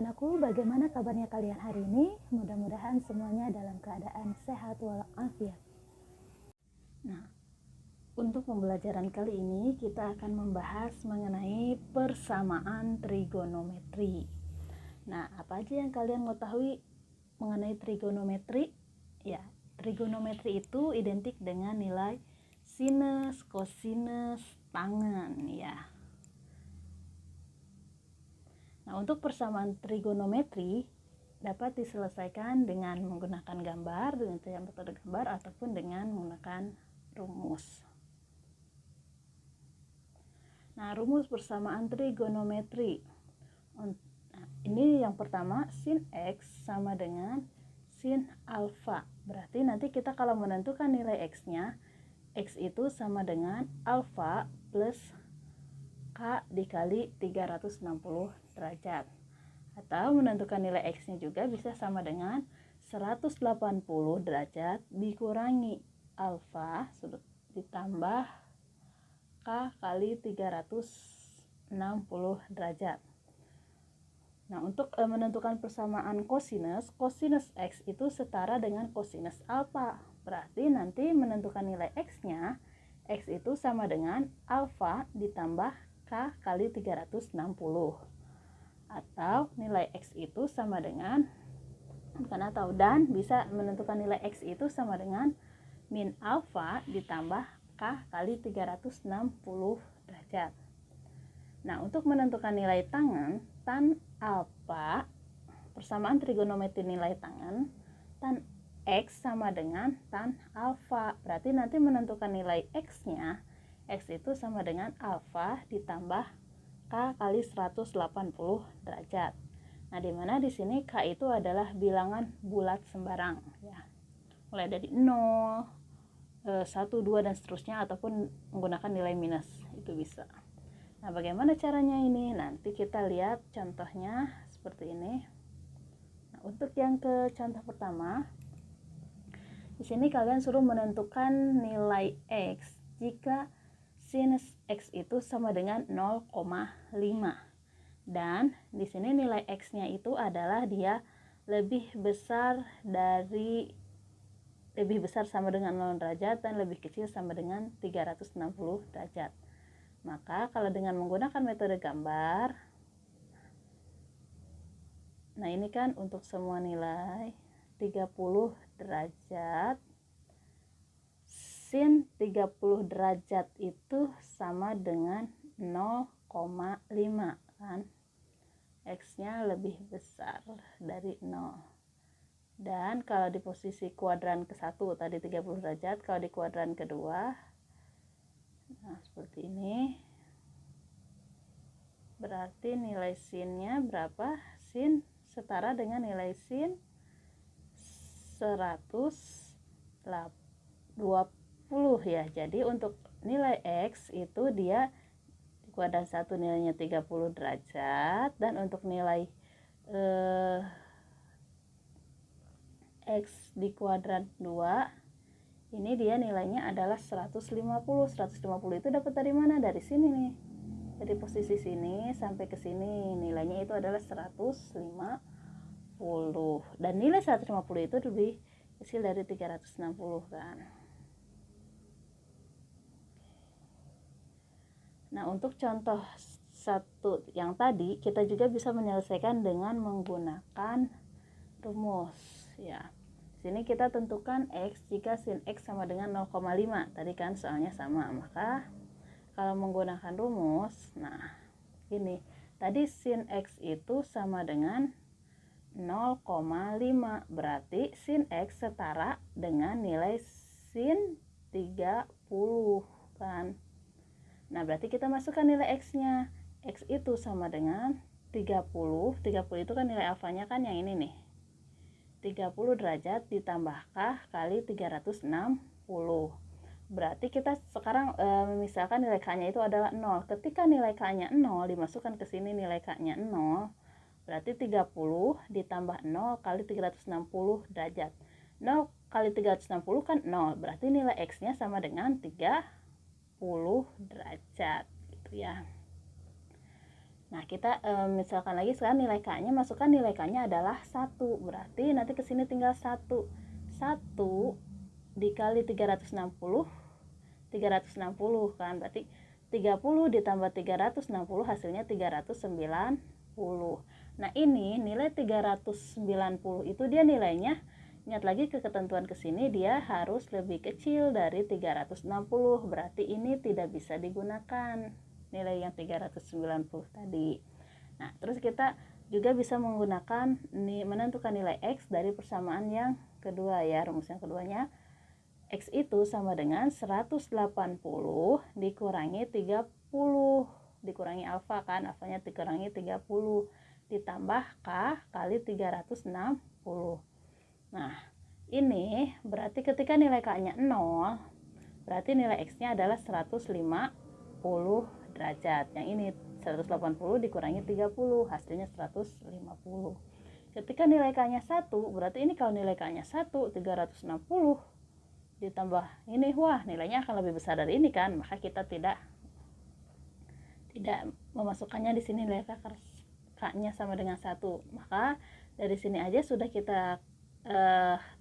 anak-anakku, bagaimana kabarnya kalian hari ini? Mudah-mudahan semuanya dalam keadaan sehat walafiat. Nah, untuk pembelajaran kali ini kita akan membahas mengenai persamaan trigonometri. Nah, apa aja yang kalian mengetahui mengenai trigonometri? Ya, trigonometri itu identik dengan nilai sinus, kosinus, tangen ya. Nah, untuk persamaan trigonometri dapat diselesaikan dengan menggunakan gambar, dengan metode gambar, ataupun dengan menggunakan rumus. Nah, rumus persamaan trigonometri. Nah, ini yang pertama, sin X sama dengan sin alfa. Berarti nanti kita kalau menentukan nilai X-nya, X itu sama dengan alfa plus K dikali 360 derajat. Atau menentukan nilai X-nya juga bisa sama dengan 180 derajat dikurangi alfa ditambah K kali 360 derajat. Nah, untuk menentukan persamaan kosinus, kosinus X itu setara dengan kosinus alfa. Berarti nanti menentukan nilai X-nya, X itu sama dengan alfa ditambah K kali 360. Atau nilai X itu sama dengan, dan bisa menentukan nilai X itu sama dengan min alfa ditambah K kali 360 derajat. Nah, untuk menentukan nilai tangen, tan alfa, persamaan trigonometri nilai tangen, tan X sama dengan tan alfa. Berarti nanti menentukan nilai X-nya, X itu sama dengan alfa ditambah K kali 180 derajat. Nah, dimana di sini K itu adalah bilangan bulat sembarang ya. Mulai dari 0, 1, 2 dan seterusnya, ataupun menggunakan nilai minus itu bisa. Nah, bagaimana caranya ini? Nanti kita lihat contohnya seperti ini. Nah, untuk yang ke contoh pertama, di sini kalian suruh menentukan nilai X jika sinus X itu sama dengan 0,5. Dan di sini nilai X-nya itu adalah dia lebih besar sama dengan 0 derajat dan lebih kecil sama dengan 360 derajat. Maka kalau dengan menggunakan metode gambar, nah ini kan untuk semua nilai 30 derajat, sin 30 derajat itu sama dengan 0,5 kan. X-nya lebih besar dari 0. Dan kalau di posisi kuadran ke-1 tadi 30 derajat, kalau di kuadran kedua, nah seperti ini. Berarti nilai sin-nya berapa? Sin setara dengan nilai sin 120 ya. Jadi untuk nilai X itu dia di kuadran 1 nilainya 30 derajat, dan untuk nilai X di kuadran 2 ini dia nilainya adalah 150. 150 itu dapat dari mana? Dari sini nih. Dari posisi sini sampai ke sini nilainya itu adalah 150. Dan nilai 150 itu lebih kecil dari 360 kan. Nah, untuk contoh satu yang tadi kita juga bisa menyelesaikan dengan menggunakan rumus ya. Sini kita tentukan X jika sin X sama dengan 0,5. Tadi kan soalnya sama. Maka kalau menggunakan rumus, nah ini tadi sin X itu sama dengan 0,5. Berarti sin X setara dengan nilai sin 30 kan. Nah, berarti kita masukkan nilai X-nya. X itu sama dengan 30. 30 itu kan nilai alfanya kan yang ini nih. 30 derajat ditambah K kali 360. Berarti kita sekarang misalkan nilai K-nya itu adalah 0. Ketika nilai K-nya 0 dimasukkan ke sini nilai K-nya 0. Berarti 30 ditambah 0 kali 360 derajat. 0 kali 360 kan 0. Berarti nilai X-nya sama dengan 30 derajat gitu ya. Nah, kita misalkan lagi sekarang nilai K-nya, masukkan nilai K-nya adalah 1. Berarti nanti ke sini tinggal 1. 1 dikali 360 kan, berarti 30 ditambah 360 hasilnya 390. Nah, ini nilai 390 itu dia nilainya, ingat lagi ke ketentuan ke sini, dia harus lebih kecil dari 360. Berarti ini tidak bisa digunakan nilai yang 390 tadi. Nah, terus kita juga bisa menggunakan menentukan nilai X dari persamaan yang kedua ya. Rumus yang keduanya, X itu sama dengan 180 dikurangi 30 dikurangi alfa kan, alfanya dikurangi 30 ditambah K kali 360. Nah, ini berarti ketika nilai K-nya 0, berarti nilai X-nya adalah 150 derajat. Yang ini 180 dikurangi 30, hasilnya 150. Ketika nilai K-nya 1, berarti ini kalau nilai K-nya 1, 360 ditambah ini, wah nilainya akan lebih besar dari ini kan, maka kita tidak memasukkannya di sini nilai K-nya sama dengan 1. Maka dari sini aja sudah kita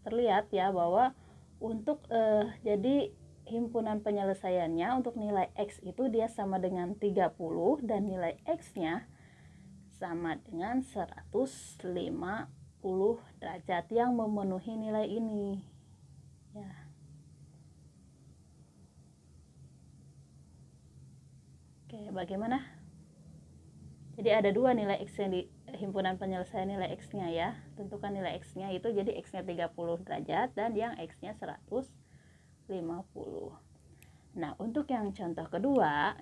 terlihat ya bahwa untuk jadi himpunan penyelesaiannya untuk nilai X itu dia sama dengan 30 dan nilai X-nya sama dengan 150 derajat yang memenuhi nilai ini ya. Oke, bagaimana? Jadi ada dua nilai X yang di himpunan penyelesaian nilai X-nya ya. Tentukan nilai X-nya itu, jadi X-nya 30 derajat dan yang X-nya 150. Nah, untuk yang contoh kedua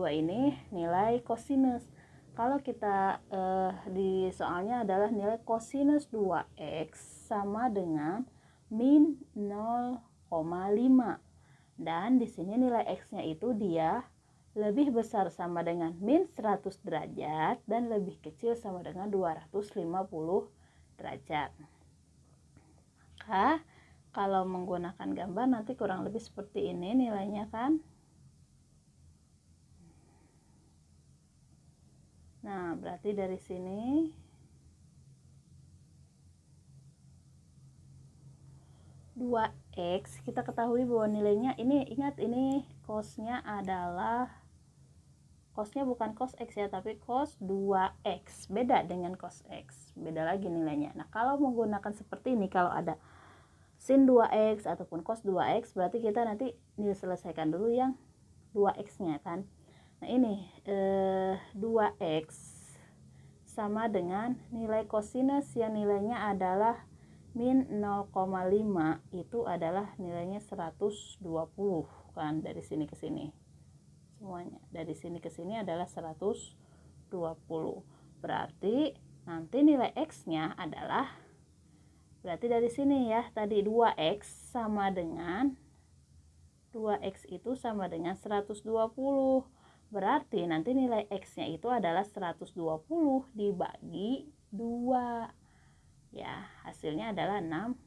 ini nilai kosinus. Kalau kita di soalnya adalah nilai kosinus 2X sama dengan min 0,5. Dan di sini nilai X-nya itu dia lebih besar sama dengan min 100 derajat dan lebih kecil sama dengan 250 derajat. Maka kalau menggunakan gambar nanti kurang lebih seperti ini nilainya kan. Nah, berarti dari sini dua X kita ketahui bahwa nilainya ini, ingat ini cosnya adalah, cosnya bukan cos X ya, tapi cos 2X, beda dengan cos X, beda lagi nilainya. Nah, kalau menggunakan seperti ini, kalau ada sin 2X ataupun cos 2X, berarti kita nanti diselesaikan dulu yang 2X nya kan. Nah, ini 2X sama dengan nilai kosinus yang nilainya adalah min 0,5, itu adalah nilainya 120 kan, dari sini ke sini semuanya, dari sini ke sini adalah 120. Berarti nanti nilai X nya adalah, berarti dari sini ya, tadi 2X sama dengan 2X itu sama dengan 120. Berarti nanti nilai X-nya itu adalah 120 dibagi 2. Ya, hasilnya adalah 60.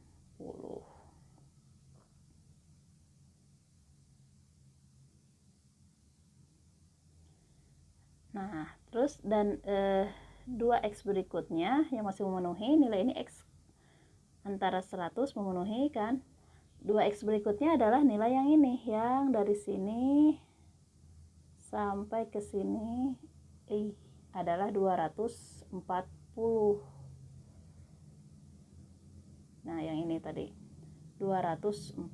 Nah, terus dan 2X berikutnya yang masih memenuhi nilai ini, X antara 100 memenuhi kan. 2X berikutnya adalah nilai yang ini, yang dari sini sampai ke sini adalah 240. Nah, yang ini tadi 240.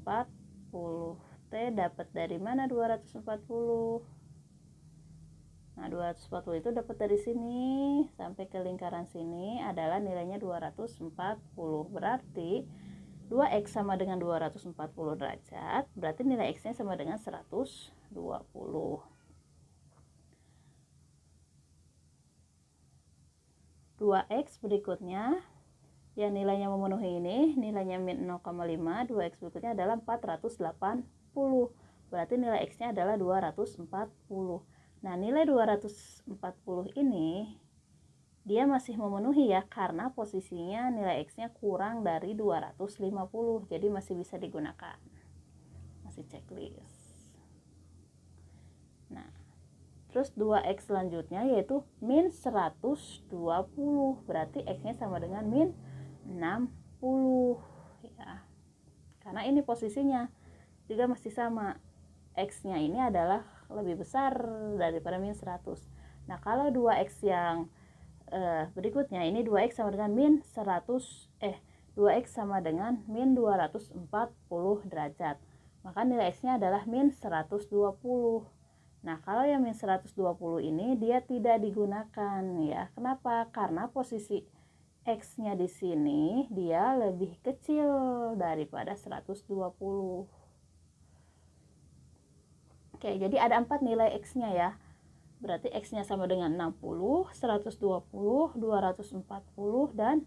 T dapat dari mana 240? Nah, 240 itu dapat dari sini sampai ke lingkaran sini adalah nilainya 240. Berarti 2X sama dengan 240 derajat, berarti nilai X-nya sama dengan 120. 2X berikutnya yang nilainya memenuhi ini, nilainya min 0,5, 2X berikutnya adalah 480. Berarti nilai X-nya adalah 240. Nah, nilai 240 ini dia masih memenuhi ya, karena posisinya nilai X-nya kurang dari 250. Jadi masih bisa digunakan. Masih checklist. Nah, Terus 2x selanjutnya yaitu min 120, berarti x-nya sama dengan min 60 ya. Karena ini posisinya juga masih sama, x-nya ini adalah lebih besar daripada min 100. Nah, kalau 2x yang berikutnya ini 2x sama dengan min 2x sama dengan min 240 derajat. Maka nilai x-nya adalah min 120. Nah, kalau yang min 120 ini dia tidak digunakan ya. Kenapa? Karena posisi x-nya di sini dia lebih kecil daripada 120. Oke, jadi ada 4 nilai x-nya ya. Berarti x-nya sama dengan 60, 120, 240 dan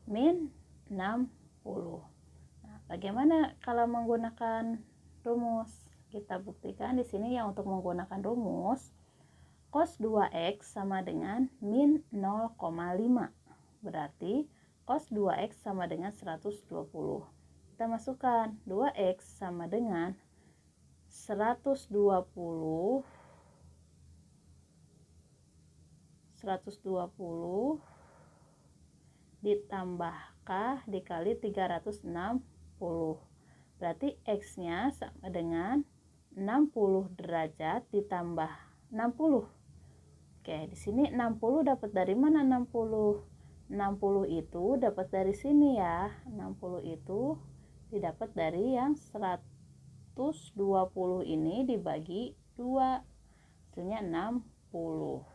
min 60. Nah, bagaimana kalau menggunakan rumus? Kita buktikan di sini yang untuk menggunakan rumus cos 2x sama dengan min 0,5. Berarti cos 2x sama dengan 120. Kita masukkan 2x sama dengan 120 ditambah K dikali 360. Berarti X-nya sama dengan 60 derajat ditambah 60. Oke, di sini 60 dapat dari mana 60? 60 itu dapat dari sini ya. 60 itu didapat dari yang 120 ini dibagi 2. Hasilnya 60.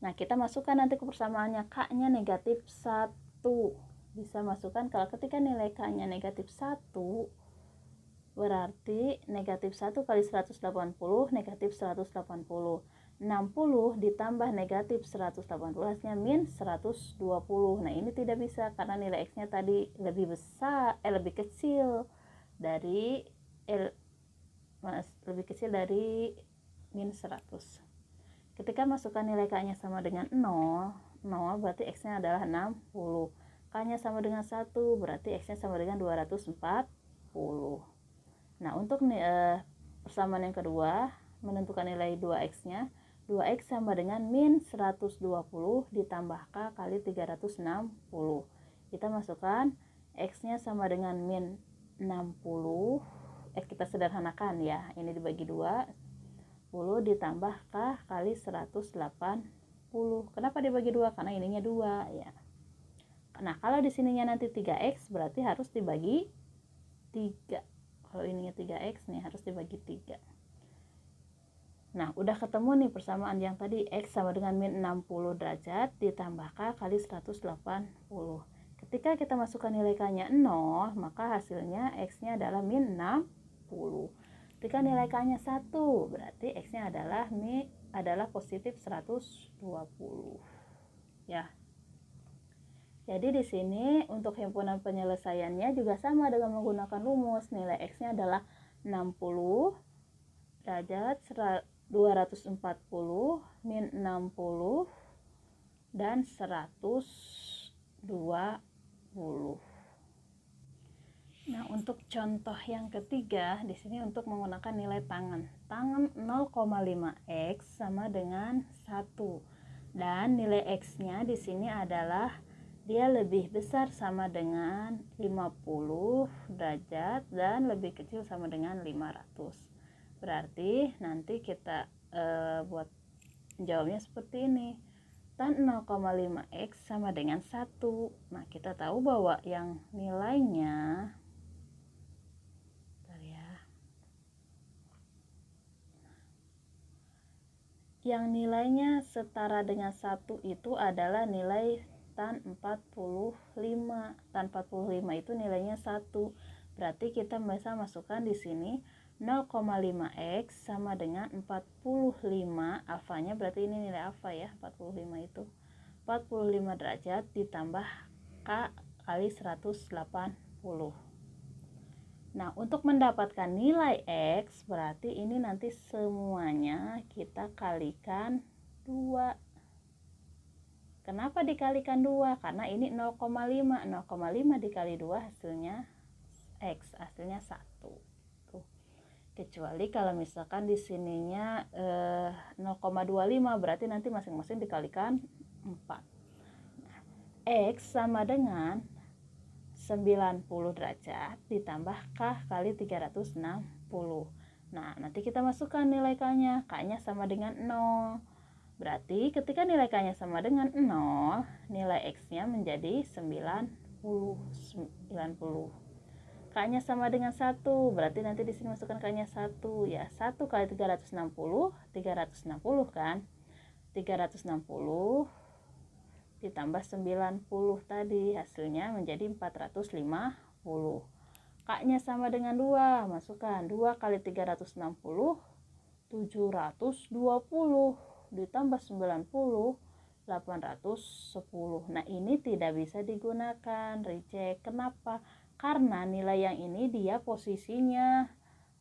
Nah, kita masukkan nanti ke persamaannya, K-nya negatif 1. Bisa masukkan kalau ketika nilai K-nya negatif 1, berarti negatif 1 kali 180 negatif 180. 60 ditambah negatif 180 hasilnya min 120. Nah, ini tidak bisa karena nilai X-nya tadi lebih besar, lebih kecil dari min 100. Ketika masukkan nilai K-nya sama dengan 0 berarti X-nya adalah 60. K-nya sama dengan 1 berarti X-nya sama dengan 240. Nah, untuk persamaan yang kedua, menentukan nilai 2x-nya, 2x sama dengan min 120 ditambah K kali 360. Kita masukkan x-nya sama dengan min 60. Kita sederhanakan ya, ini dibagi 2, 10 ditambah K kali 180. Kenapa dibagi 2? Karena ininya 2 ya. Nah, kalau di sininya nanti 3x berarti harus dibagi 3. Kalau ininya 3x nih harus dibagi 3. Nah, udah ketemu nih persamaan yang tadi, x sama dengan min 60 derajat ditambah K kali 180. Ketika kita masukkan nilai K-nya 0, maka hasilnya x-nya adalah min 60. Ketika nilai K-nya 1, berarti x-nya adalah positif 120. Ya. Jadi di sini untuk himpunan penyelesaiannya juga sama dengan menggunakan rumus. Nilai X-nya adalah 60 derajat 240 min 60 dan 120. Nah, untuk contoh yang ketiga di sini untuk menggunakan nilai tangen. Tangen 0,5x sama dengan 1. Dan nilai X-nya di sini adalah dia lebih besar sama dengan 50 derajat dan lebih kecil sama dengan 500. Berarti nanti kita buat jawabnya seperti ini. Tan 0,5x sama dengan 1. Nah, kita tahu bahwa yang nilainya setara dengan 1 itu adalah nilai tan 45. Tan 45 itu nilainya 1. Berarti kita bisa masukkan di sini 0,5x sama dengan 45. Alfanya berarti ini nilai alfa ya, 45 itu. 45 derajat ditambah K kali 180. Nah, untuk mendapatkan nilai X berarti ini nanti semuanya kita kalikan 2. Kenapa dikalikan 2? Karena ini 0,5. 0,5 dikali 2 hasilnya X, hasilnya 1. Tuh. Kecuali kalau misalkan di sininya 0,25, berarti nanti masing-masing dikalikan 4. X sama dengan 90 derajat ditambah K kali 360. Nah, nanti kita masukkan nilai K-nya. K-nya sama dengan 0. Berarti ketika nilai K-nya sama dengan 0, nilai X-nya menjadi 90. K-nya sama dengan 1, berarti nanti di sini masukkan K-nya 1 ya. 1 kali 360 kan. 360 ditambah 90 tadi, hasilnya menjadi 450. K-nya sama dengan 2, masukkan 2 kali 360 720 ditambah 90 810. Nah, ini tidak bisa digunakan, reject. Kenapa? Karena nilai yang ini dia posisinya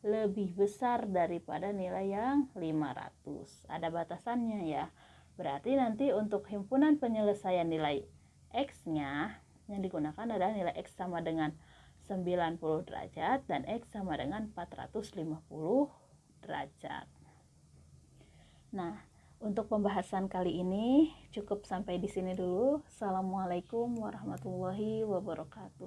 lebih besar daripada nilai yang 500. Ada batasannya ya. Berarti nanti untuk himpunan penyelesaian nilai X-nya yang digunakan adalah nilai X sama dengan 90 derajat dan X sama dengan 450 derajat. Nah, untuk pembahasan kali ini cukup sampai di sini dulu. Assalamualaikum warahmatullahi wabarakatuh.